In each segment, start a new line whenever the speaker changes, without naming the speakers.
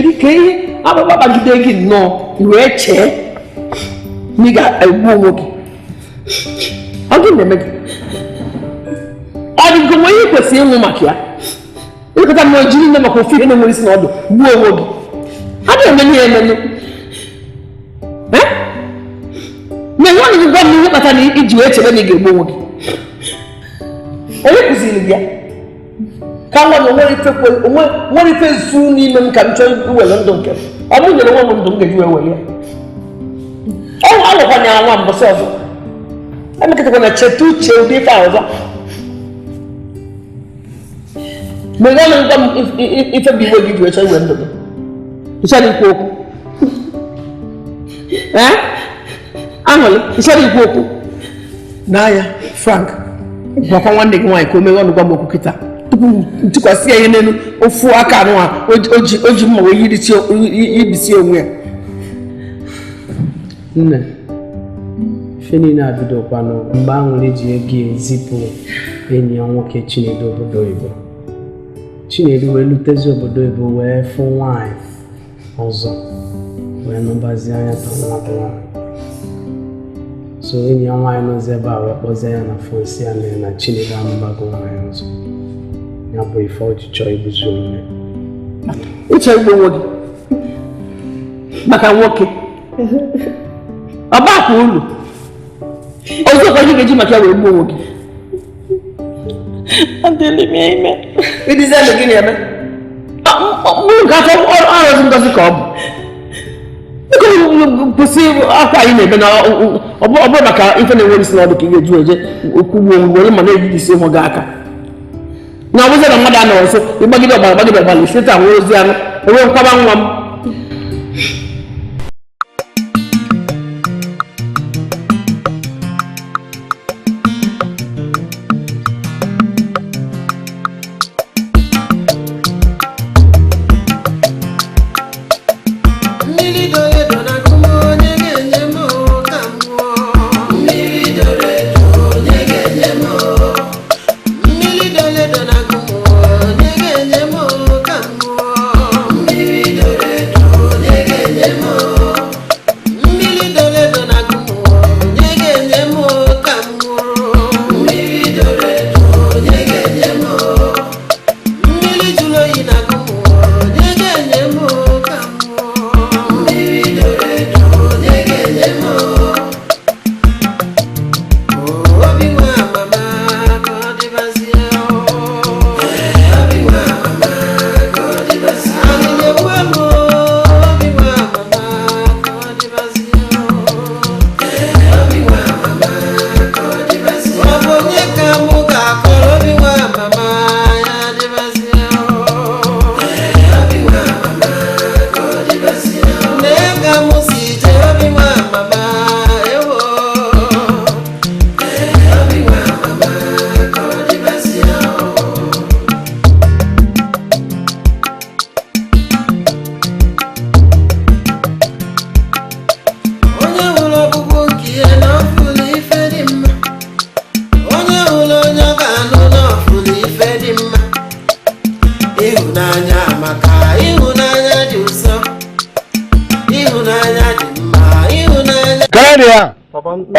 Kiri, Ababa Gidegi, no, you were chair. Nigga, a woman. I'll give them a I didn't go away with the Makia. Look at that, my junior number of feeling with not wood. I don't know. Eh? No one is going to look at an idiot when you get wood. Oh, Sylvia. Come on, what if it's soon even can turn to a London cap? I don't know what to get you away. Oh, I don't know myself. I'm going to check 2 children. But if a people give you a child, you said it woke. Eh? Annually, you said it woke. Naya, Frank, one day, why come on the Bambo Kita? To a CNN or Fuakanoa, Ojimo, you see where.
Fenina Vidopano, Bang Ligi, Zippo, any young kitchen over Doibo. Chinedu welutezi obodo ebo wee fụ nwanyị ọzọ wee nụbazi anya ka nwa. So enyi ya nwanyị nọzi ebe a wee kpọzie ya na fonsi ya na Chinedu amụbago nwanyị ọzọ. Ya bụ ife ọchịchọ ibuzi onye.
Uche igbo nwoke maka nwoke. Ọba akwa ulu. Ozokwor ga-eji maka wee gbuo nwoke. I'm telling me, it is a beginning. I'm got all doesn't come. You perceive after you never know about if anyone is not looking at you, who will manage the same Mogaka. Now, was it a mother also? You buggy about body by the shit and was young, a real common one.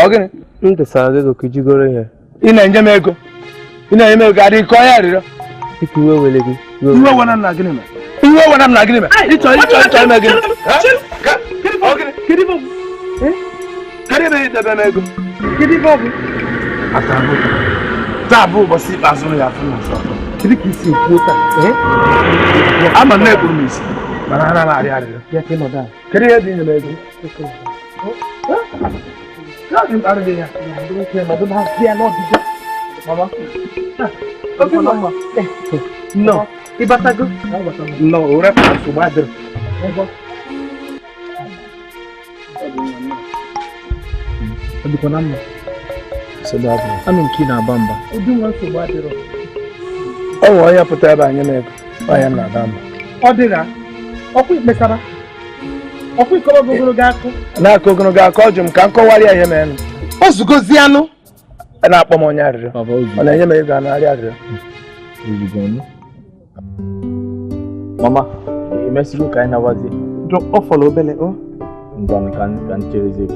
Ogini
ndesage go kijigoro here
ina njem ego adi ko ya riro
ikiwe welegi
iwe wana na gini me ito me gini ogini kidi bob kadi be ita be ego kidi bob tabu bosi bazo ya funa so kidi kisi kwota ama na ego misi banana na ari ya kino da kidi ya dinga ego I'm out of here. I don't have fear, not Mama. Okay, Mama. No. Ibatago? No, rap to mother. I'm in Kina Bamba. You do want to buy it. Oh, I have put that on your neck. I am not Bamba. Oh, did I? Oh, quick, Messara. Ofu ko gogo gako na ko gogo gako jum kan ko wari aye men ozugozi anu na akpom onya riro ona enye me ga na ari ariro
Mama
Mexico kind of was it?
Drop off a little bit, oh?
Can Chizzy.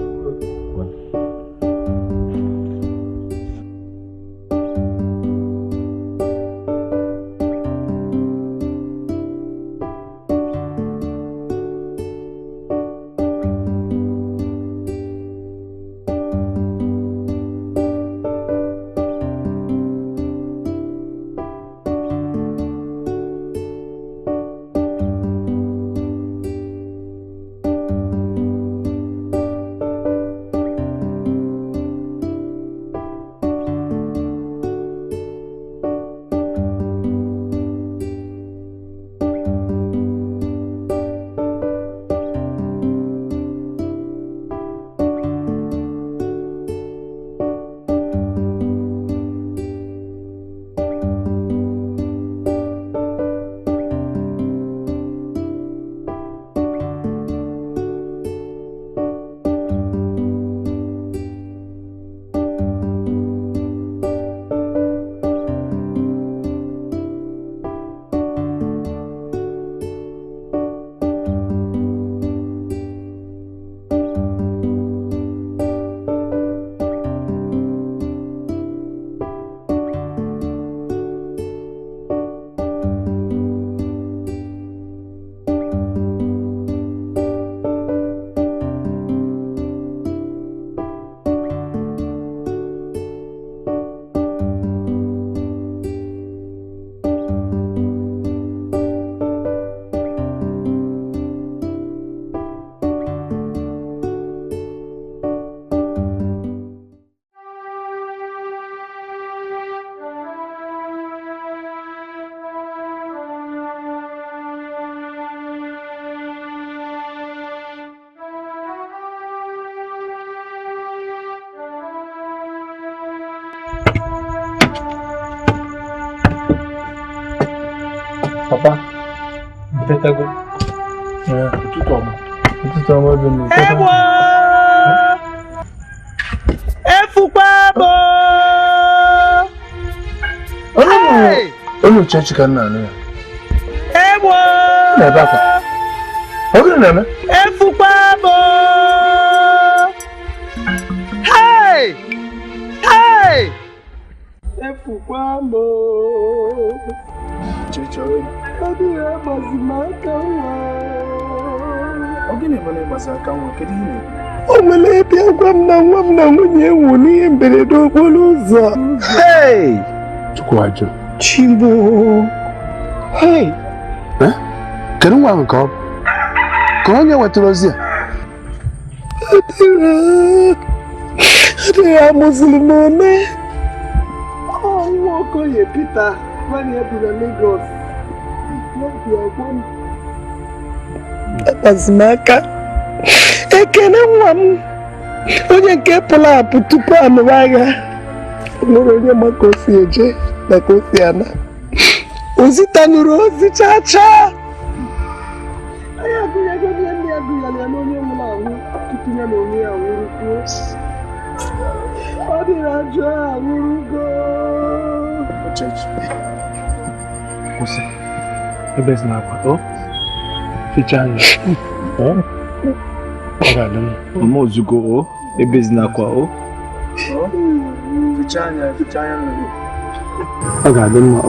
Papa, Tetago. Yeah, tout homme. Tout homme de nous. Oh, church can now. Never. How can I?
Hey! Hey!
Hey! Chimbo! Hey!
Can you walk up? Come on, what was it?
They are Muslim, man. Oh, walk on your Peter. When you to the Lagos. Azmaka. Ekene nwam. Onye nke pụla apụ tupu anụwaga. Nwere onye maka osi eje na ka osi ana. Ozi tanụrụ ozi chacha. Anyị agụnyago ihe ndị agụnyala n'onye nwụrụ anwụ tupu ya na onwe ya nwụrụ. Ọ dịrị ajọ anwụrụgo. Kwụsị. Ebe ezi na-akwa. Ficha anya. Ọ ga-adị mma.
Mama Ozugo, ebe ezi na-akwa.
Ficha anya mmiri.
Ọ ga-adị mma.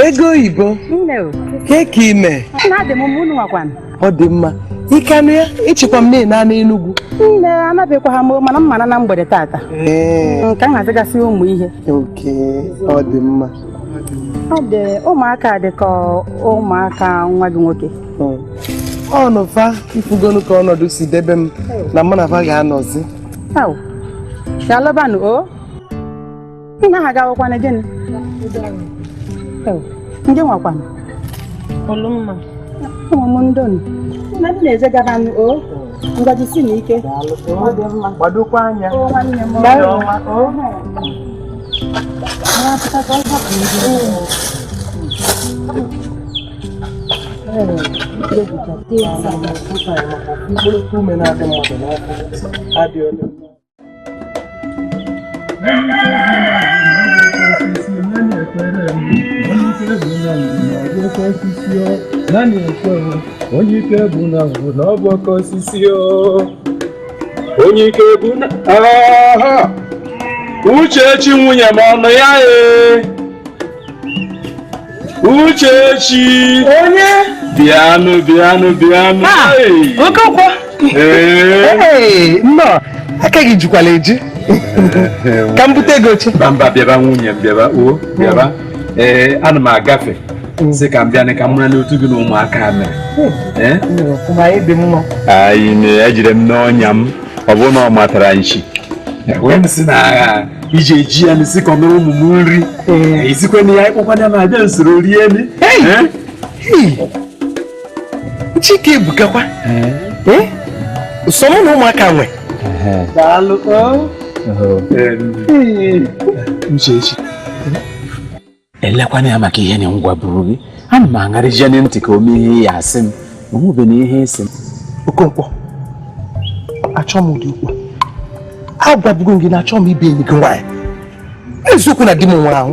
Ego Igbo ka ime ọ dị mma ike anụ ya ịchịkwa m na Enugu
nne anabekwa ha mana mmana na mgbede tata nke m hazigasị ụmụ ihe
ọ dị mma
ọ dị ụmụaka dị ka ụmụaka nwa gị nwoke
ọ nọfa ifugonu ka ọnọdụ si debe m na mụ na fa ga-anọzi
shalọbanụ o nna ha gawakwana gịnị ndị nwakwanụ ụmụ m ndonu na ndị na-eje gabanụ o ngaji si n'ike
gbadokwa anya
nwanne m
ume na-adị mmadụ n'afọ adị ọdụ
onye ike bụ na ọgbakọ osisi onye ike bụ na Uchechi nwunye m ọnụ ya Uchechi onye bịanụ
Okonkwo nnọọ aka gị jikwala eji ka m bute ego oche
mba bịaba nwunye m bịaba ana m agafe sị ka m bịa ka m mara n'otu gị na ụmụaka mere anyị ejire m n'ọnya m ọ bụrụ na ọ matara nchi wee m si na agha iji eji ya n'isi ka ọ mere ụmụ m nri isikwe na ya ịkpọkwana m abịa usoro rie ni
Chike ebukakwa so mụ na ụmụaka nwe daalụ
Uchechi elekwana ya maka ihe na ngwa buru gị ana m aṅarịje na ntị ka o mee ihe ya asị m onwebe na ihe esi m
Okonkwo achọ m ụdị ukwu agwabugo gị na achọ m ibe enyi gị nwaanyị eziokwu na di m nwere ahụ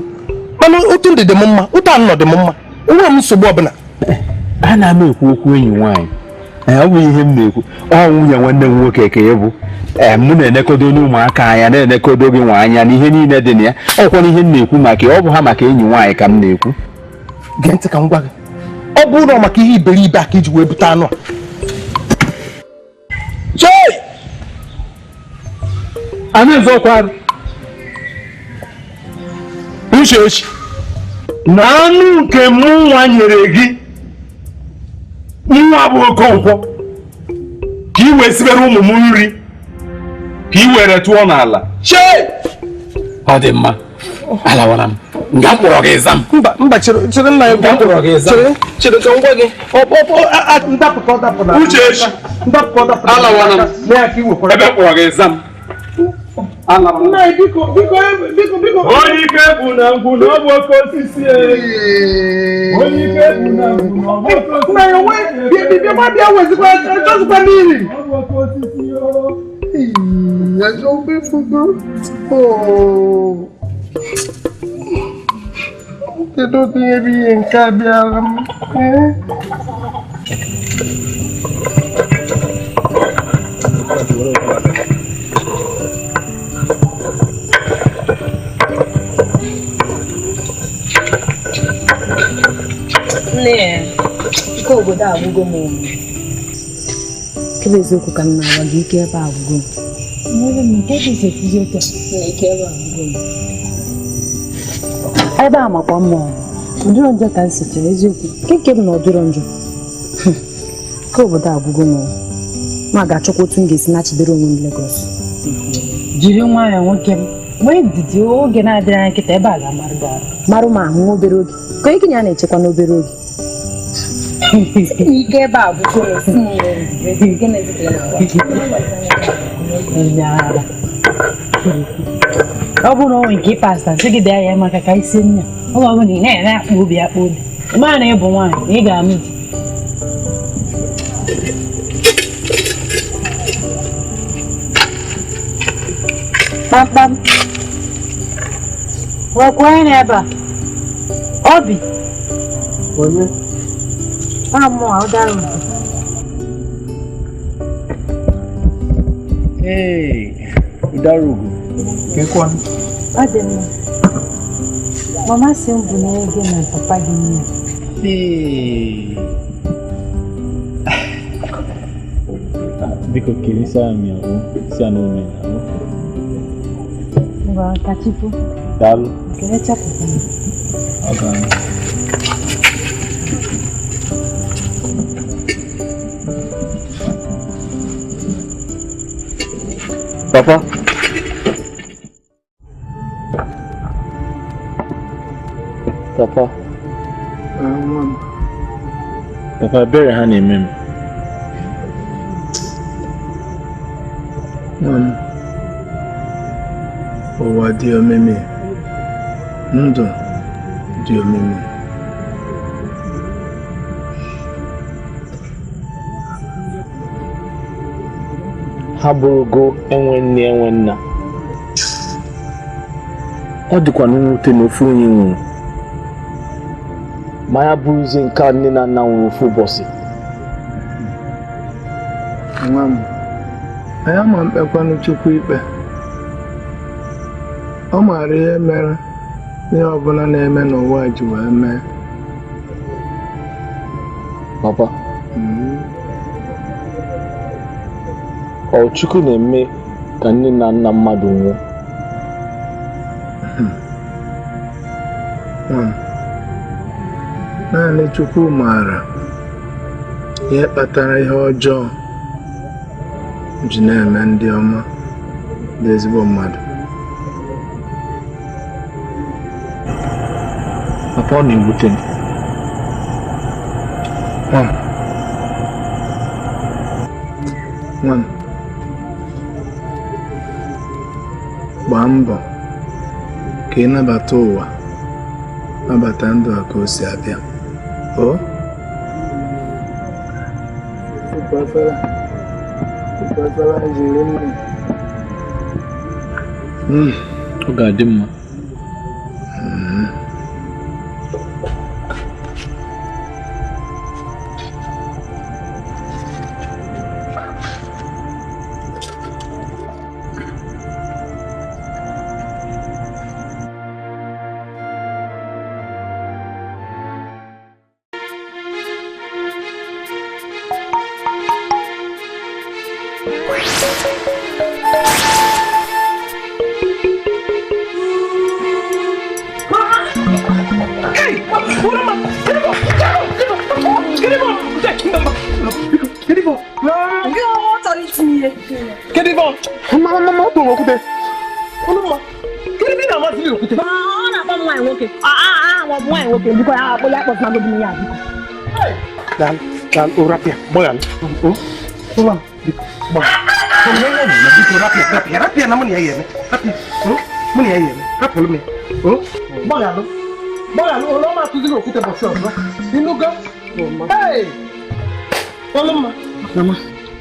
mana otu ndị dị m mma otu anọ dị m mma onwe m nsogbu ọbụla
a na-ama ekwu okwu enyi nwaanyị ọ bụ ihe m na-ekwu ọ nwunye nwanne m nwoke ka bụ mụ na-enekodo n'ụmụaka anya na-enekodo gị nwa anya na ihe niile dị na ya ọkwa ihe m na-ekwu maka ọ bụ ha maka enyi nwaanyị ka m na-ekwu.
Gee ntị ka m gwa gị, ọ bụrụ na maka ihe iberibe a ka iji wee bute anụ a
Anaezọkwa uche na anụ nke mụ nwa nyere gị nwa bụ Okonkwo ka ị wee sibere ụmụ m nri ka ị were tụọ n'ala. Ọ dị mma, alawara m nga mkpọrọ gị ịza m.
Mba chere nna ya
nga mkpọrọ gị ịza m.
Chere ka m gwa gị ndapụta ọ dapụ na
Uche alawara m ebe mkpọrọ gị ịza m.
Nna biko
Onye ike bụ na ngwu na ọ bụ oke osisi. Onye ike bụ na ngwu na ọ bụ oke osisi.
Nna ya bịa wezikwa chọzikwa n'iri.
Ọ bụ oke osisi.
Kedu otu ihe bụ ihe nke a bịara m?
Nne, ike obodo agwụgo m omu. Kebe eziokwu ka m na-agwa gị, ike ebe agwụgo m. Nwere m nke dị ekwuzi oke na ike ebe agwụgo m. Ebe a makwa mma ọdụrọ njọ ka m sitere eziokwu nke m na ọdụrọ njọ. Ike obodo agwụgo m ma ga-achọkwa otu m ga-esi nachidere onwe m Lagos. Jiri nwayọọ nwoke m, nwee ndidi, oge na-adịrị anya nkịta ebe a ga-amarụ gị ahụ. Marụ ma ahụ obere oge ka ike ya na-echekwa n'obere oge. Ike ebe a bụ ọ bụrụ na onwe nke pasta sị gị dee ya maka ka isi nne ọ bụ na ị na-ere akpa obi akpa obi ịma na ịbụ nwaanyị na ị ga-amụ di. Kpamkpam wekwa onye n'ebe a obi
Onye?
Udaraugo.
Udaraugo.
Kekwan?
Ọ dị mma. Mama si m bụ na-ege na papa gị nne.
Biko kiri sami ahụ, si anụ ome ahụ.
Ngwa kachipu.
Daalụ.
Kele chapụta m.
Ọ ga-anụ.
Papa. Papa.
Papa, ebere ha na-eme m.
Ụwa dị omimi, ndụ dị omimi.
Ha bụrụgo enwe nne enwe nna. Ọ dịkwa n'nwute na ofu onye nwụrụ. Ma ya bụrụzie nke a nne na nna nwere ofu ụbọchị.
Nwa m, anyị ama mkpekwanụ Chukwu ikpe. Ọ maara ihe mere ihe ọbụla na-eme n'ụwa ji wee mee.
Papa. Ọ Chukwu na-eme ka nne na nna mmadụ nwụọ.
Naanị Chukwu maara ihe kpatara ihe ọjọọ ji na-eme ndị ọma dị ezigbo mmadụ.
Papa, ọ na-ewute m.
Nwa m, gbaa mbọ ka ị nabata ụwa, nabata ndụ a ka o si abịa.
Ọ ga-adị mma.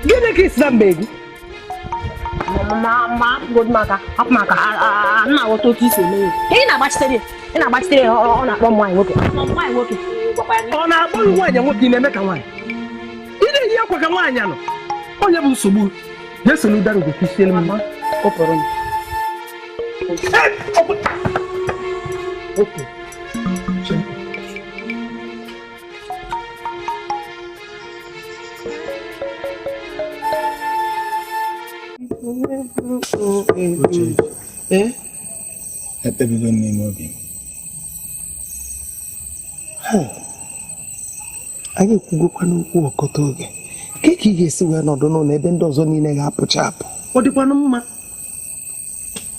Gini ka isi na mbegu?
Mama, good maka, up maka, na otu isi eme. Ị na-agbachitere ọ na-akpọ nwaanyị nwoke. Nwaanyị nwoke.
Ọ na-akpọ nwaanyị nwoke na-eme ka nwaanyị. Ị na-eyi akwa ka nwaanyị anọ. Onye bụ nsogbu. Jesu Udaraugo kisiele m. Ọ pụrụ m. Okay.
Ekpebigo n'ime obi.
Anyị ekwugokwa n'okwu ọkọta oge. Ka ị ga-esi wee nọdụ n'ụlọ ebe ndị ọzọ niile ga-apụcha apụ. Ọ dịkwanụ mma.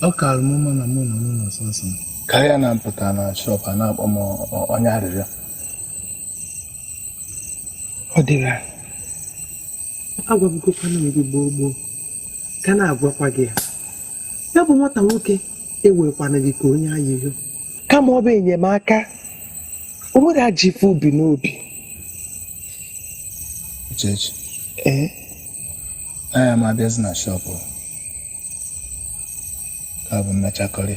Ọ kalụ m mma na mụ na mụ n'ọsọsọ m. Karịa na mpụta na shọp a na-akpọ m onye arịrịọ.
Ọ dịra. Agwabugokwana m gị gboo ka na-agwakwa gị ya. Ya bụ nwata nwoke ewekwana gị ka onye ayịyọ. Kama ọ bụ enyemaka. O nwere ajọ ife obi n'obi.
Uchechi. Anya m abịazi na shọpụ. Ka bụ mmechakọrị.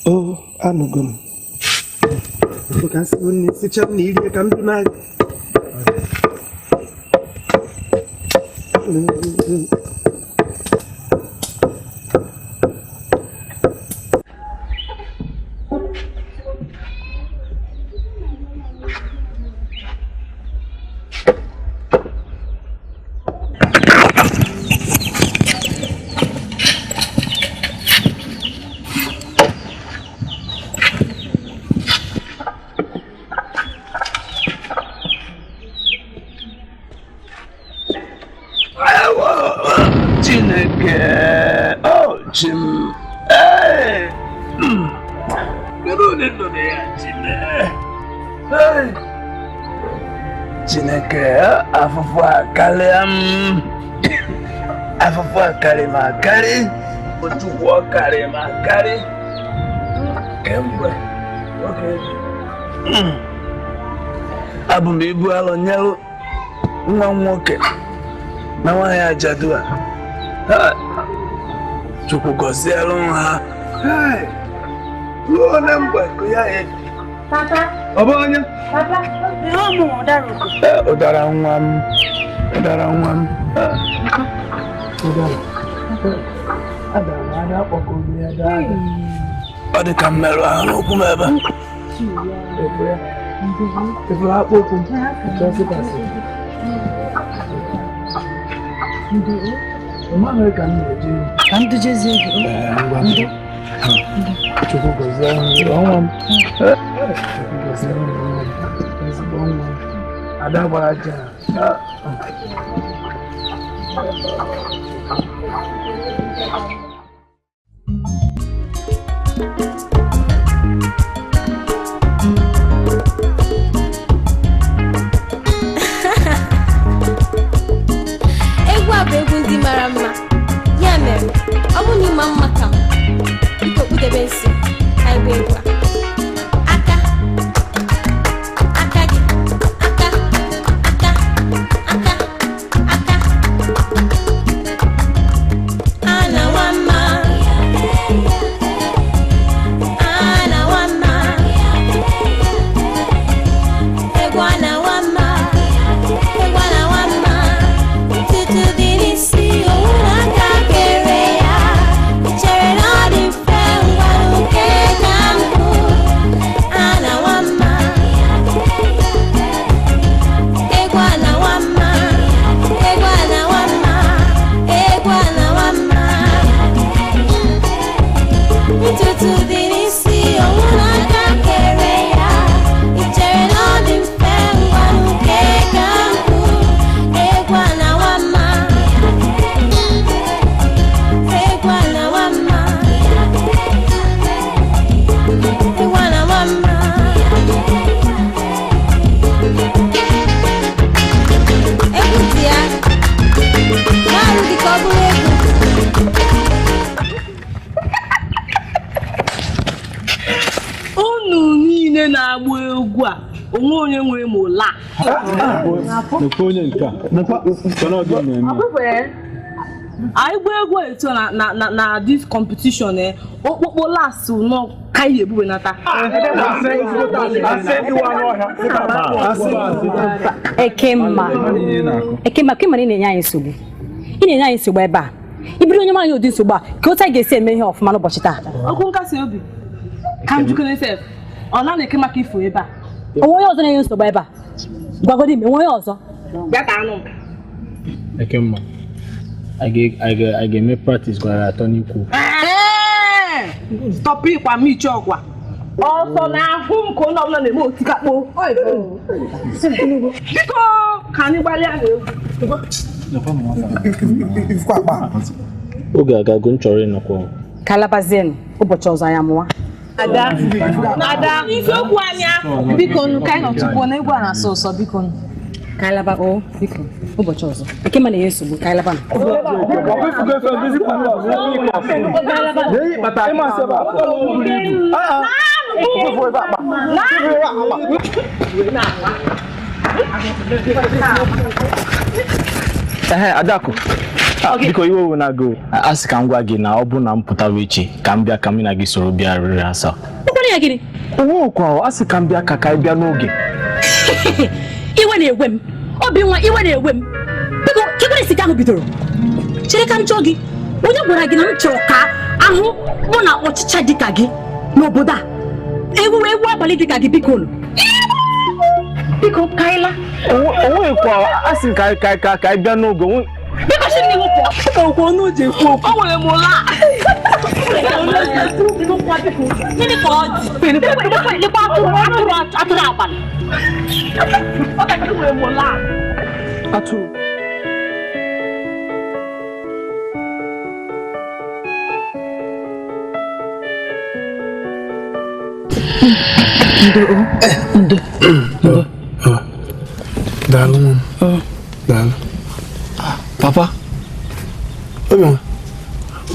O, anụgo m. Ka sị onye sicha m na iri ka m dị n'agha.
Afụfụ akarị m akarị, otukwu ọkarị m akarị kemgbe abụ m ibu alọ nyelụ nwa nwoke na nwaanyị ajadu a. Chukwu gọzielụ ha ruo na mgbe ya ebi. Ọ bụ onye? Ụdara nwa m. Ọ dị ka mmerụ ahụ n'okwu m ebe.
Ka m dujezi ego.
Chukwu gọzie ọnwa m. Chukwu gọzie ezigbo ọnwa m. Ada gbara aja.
Egwu a bụ egwu ndị mara mma. Ya mere, ọ bụ n'ịma mma ka biko kpụdebe nsi ka anyị gba egwu a.
onwe onye nwe mo la.
Nekwa onye nke a. Kana oge na-eme.
I go to na this competition okpokpo last no kai ebube nata.
Ekema kema ni nya nsogbu. Ị na-enye anyị nsogbu ebe a. Ibiri onye manye odi nsogbu a ka otu ga-esi eme ihe ọfụma n'ụbọchị taa.
Okwu nkasi obi. Ka njukene sef. Ọ na-eke maka ifo ebe a.
Onwe onye ọzọ na-enye nsogbu ebe a. Gwagodi ime onwe onye ọzọ.
Bịa ka anụ.
Ekema. I get me practice gwara atọ n'ikwu.
Stop ịkwa m iche ọkwa. Ọsọ na-ahụ m ka onye ọbụla na-eme otikakpo. Biko ka anyị gbalịa egwu.
Oge agago m chọrọ ịnọkwa.
Kalabazien ụbọchị ọzọ ya mụwa.
Ada isiokwu anya biko nụ ka anyị nọ tupu na egwu a na-asọ ụsọ biko nụ.
Kalaba o biko ụbọchị ọzọ. Ekema na-enye nsogbu kalaba.
Adako. Biko iwe owe na go. Asị ka m gwa gị na ọ bụ na m pụtara echi ka m bịa ka m na gị soro bịa riri asa.
Ụkwara ya gịnị?
Owe kwa asị ka m bịa ka ka bịa n'oge.
Iwe na-ewe m. Obinwa iwe na-ewe m. Biko kekwere isi ka ahụ bidoro. Chere ka m chọọ gị. Onye gwara gị na m chọrọ ka ahụ mụ na ọchịcha dịka gị n'obodo a. Ewu abalị dịka gị biko nụ. Biko kaila.
Onwe kwa asị ka bịa n'oge.
Biko shi n'ihu pụọ. Biko okwu ọnụ ji ekwu okwu.
O nwere m ụla.
Gịnị ka ọ dị? Lekwa atụrụ abalị.
Ọ ka nwere m ụla.
Atụrụ.
Ndo. Daalụ nwa m. Daalụ.
Papa.
Obinwa.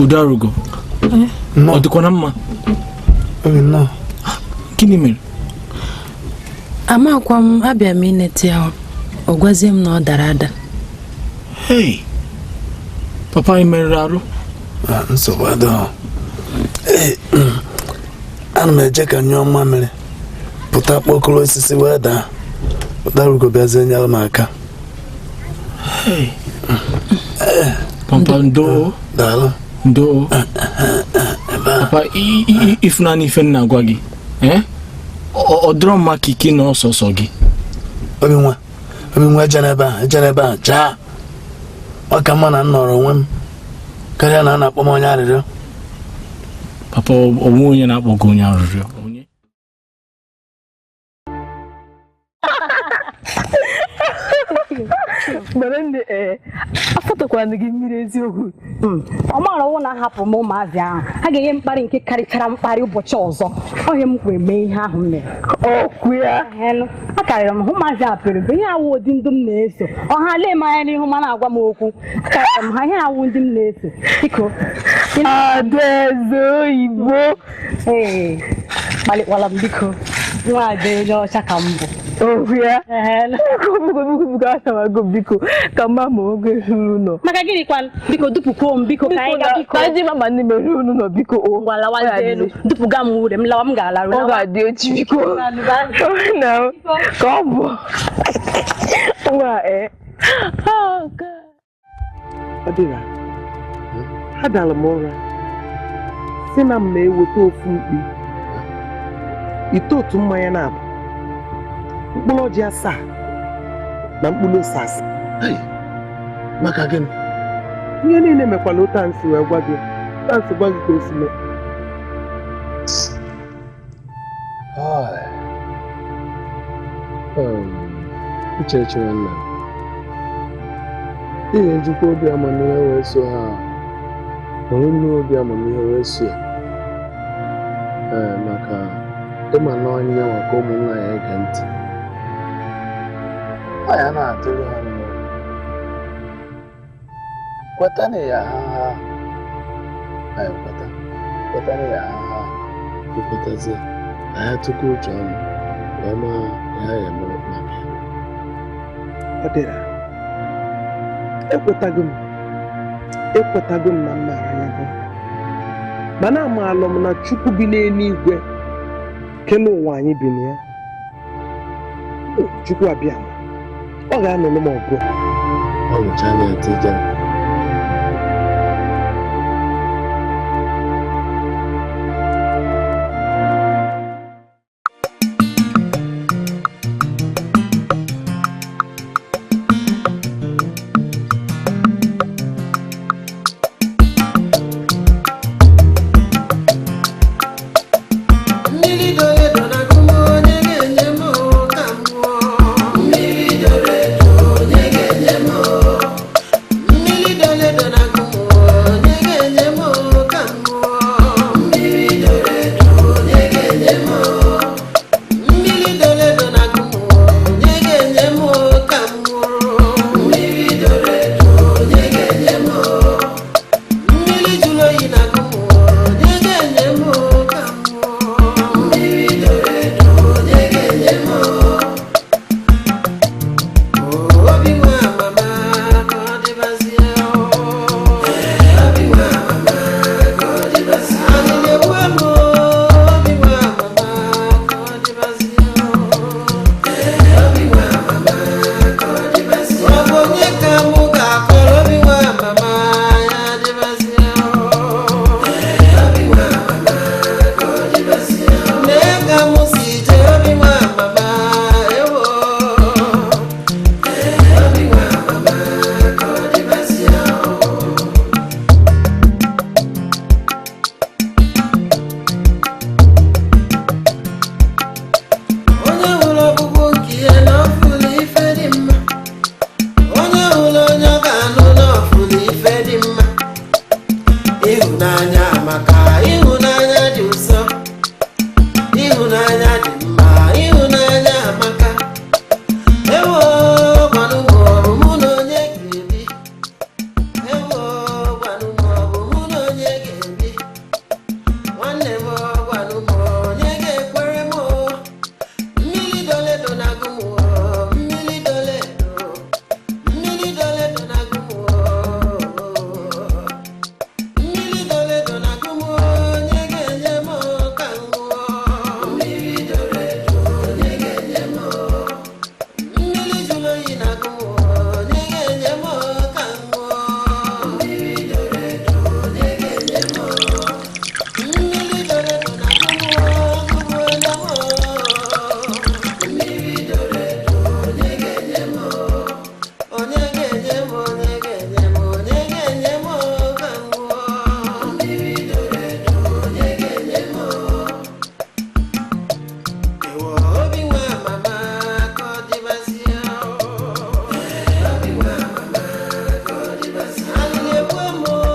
Udaraugo. Ọ dịkwa na mma?
Obinwa.
Gịnị mere?
Amakwa m abịa m ineti ahụ. Ọ gwazie m na ọ dara ada.
Hey. Papa ị merụrụ arụ?
Nsogbu adịghị. Ana m eje ka nyụọ mmamịrị. Pụta kpọkọrọ osisi wee daa. Udaraugo bịazie nyere m aka.
Hey. Papa ndo.
Daalụ.
Ndo. Papa ifunani ife nna gwa gị. Ọ dịrọ mma ka ike na ọsọsọ gị.
Obinwa eje n'ebe a jaa. Ọ ka mma na m nọrọ onwe m karịa na a na-akpọ m onye arịrịọ.
Papa onwe onye na-akpọ gị onye arịrịọ.
Mgbe ndị afọtọkwara gị mmiri eziokwu. Ọ mara ọnwụ na-ahapụ m ụmụazị ahụ. Ha ga-enye mkparị nke karịchara mkparị ụbọchị ọzọ. Ọhịa m kwere mee ihe ahụ mere. Okwu ya. A karịrị m hụ maazị apịrị bụ ihe awụ ụdị ndị m na-eso. Ọha lee m anya n'ihu ma na-agwa m okwu. Akarịrị m ha ihe awụ ndị m na-eso. Biko. Adaeze Igbo. Kpalịkwala m biko. Nwaada onye ọcha ka m bụ. Okwu ya. Biko ka mama oge ruru ụlọ. Maka gịnị kwan biko dupukwuo m biko ka anyị ga biko. Ka ndị mama ndị mere unu nọ biko o. Ngwala wazi elu dupuga m ure m lawa m ga-alarụ. Ọ ga-adị echi biko. Na ka ọ bụ. Nwa
Ọ dịra. Adala m ụra. Si na m na-eweta ofu mkpi. Ite otu mmanya na-abụ. Mkpụrụ ọjị 7 na mkpụrụ ose 7.
Maka gịnị?
Ihe niile mekwala ụta nsị wee gwa gị. Ụta nsị gwa gị ka o si mee.
Uchechi nwanna. Ihe njikwa obi amamihe wee so ha. Onwe obi amamihe wee so ya. Maka ịma na onye maka ụmụnna ya ege ntị. Ya na-atụrụ ha mmụọ. Kwetana ya ha. Kwetana ya ha. Ikwetazie. Anya tụkọ uche ọnụ. Wee maa
Ọ dịra ekwetago m na mmara anya gị mana amaala m na Chukwu bi n'eluigwe kele ụwa anyị bi na ya Chukwu abịa ọ ga-anụrụ m ọgụ
ọ nụcha anya etija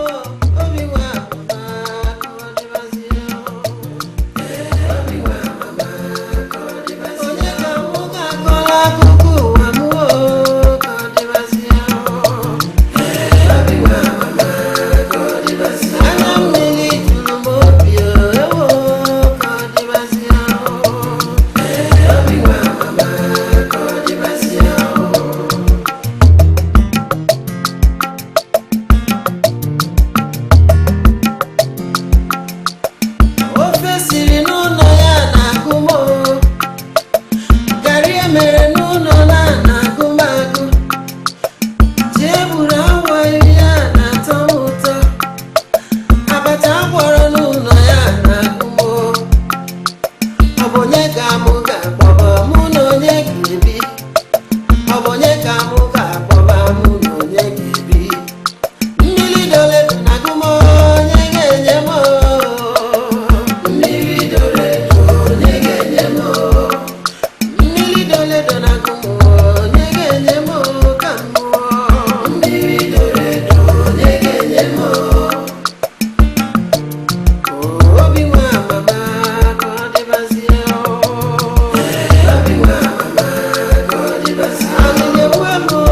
Obinwa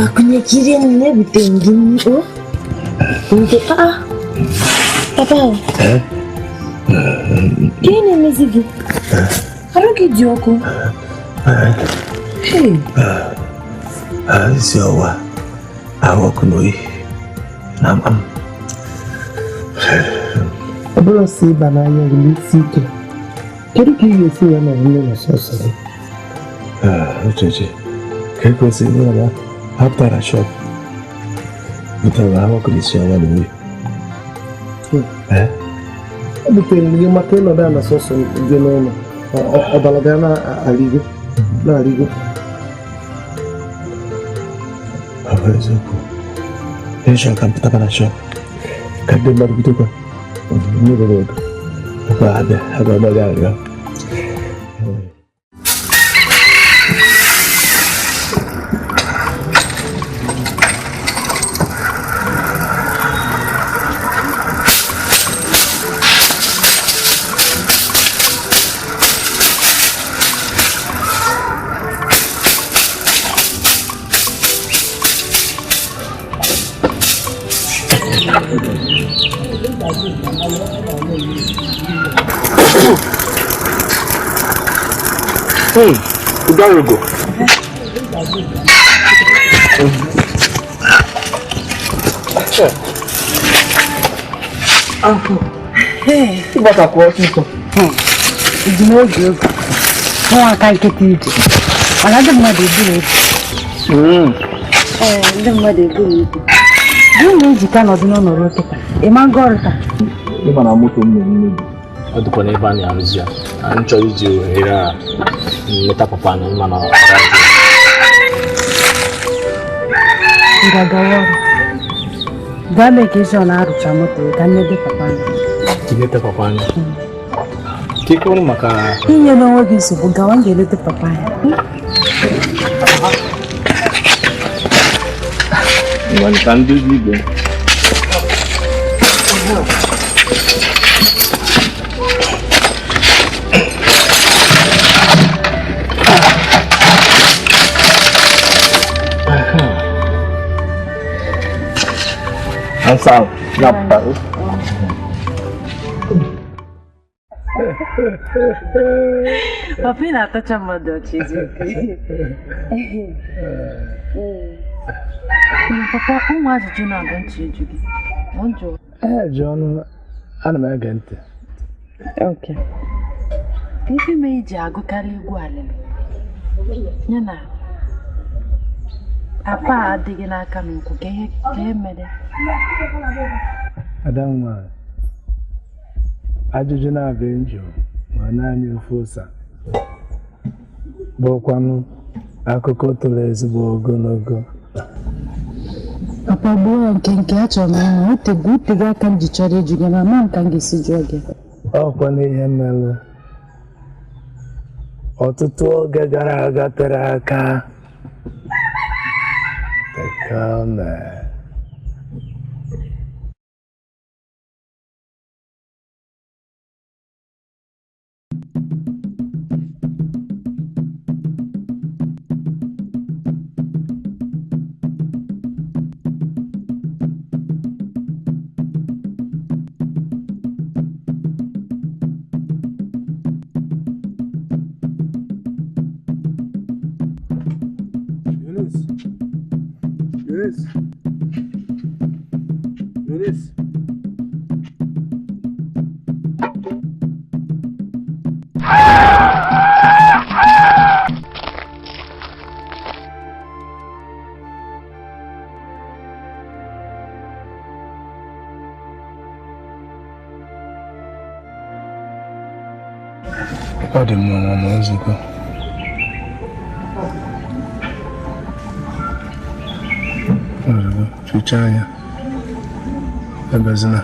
Akunye kiri ne butengi o. Nde Papa. Kini mezigi? Haruki joko. Hey.
Ziwa. Awokunoi. Nam.
Abụrụ si ịba n'anya gị n'isi ike. Kedu ka ị ga-esi ya na ọbụla na sọsọ gị?
Uchechi, ka e kwesịrị ịbụ na hapụtara shọp. Butere ha ọkụ n'isi ọnwa na uwe.
O butere gị maka ịnọdụ na sọsọ gị n'ụlọ. Ọbara ga na-arịgo.
Ọ bụ eziokwu. Ịchọ ka m pụtaba na shọp. Ka ndị mmadụ bidokwa. N'obodo ego. Ọkwa abịa ọgbagha arịọ.
Udaraugo. Ịgbata kwa ọsịsọ.
Ịdị n'oge ego. Nwa aka nkịtị ije. Mana ndị mmadụ eburu ebu. Ndị mmadụ eburu ebu. Gịnị na-ejika nọdụ n'ọnọdụ kịta? Ịma ngọrịta.
Ịma na moto m na-emebi. Ọ dịkwa n'ebe a na-arụzi ya. Anyị chọrọ iji ohere a nleta papa na ịma na
ngagawa ọrụ. Gaa mee ka isi ọ na-arụcha moto ka nnede papa anyị.
Ileta papa anyị. Ka ọrụ maka
inye n'onwe gị nsogbu gawa m ga-eleta papa anyị.
ka ndị Igbo.
Asal, lapar.
Papi na-atacha mmadụ Chizzy. Papa, ụmụ ajụjụ na-abụ ntị eju gị.
Jụọ ana m ege ntị.
Okay. Ife mee iji agụkarị egwu alịlị. Ya na apa adịghị n'aka n'ukwu ka ihe mere.
Adamma, ajụjụ na-abụ njọ ma naanị ofe ụsa. Bụkwanụ akụkọ tụrụ ezigbo ogologo.
Papa gbuo ya nke achọrọ m ịhụ. Utego aka m ji chọrọ ịjụ gị na ma nka m ga-esi jụọ gị.
Ọkwa n'ihe mere ọtụtụ oge gara aga tere aka.
Eunice.
Ọ dị mma mama Ozokwor. Fichaa anya. Ebezina.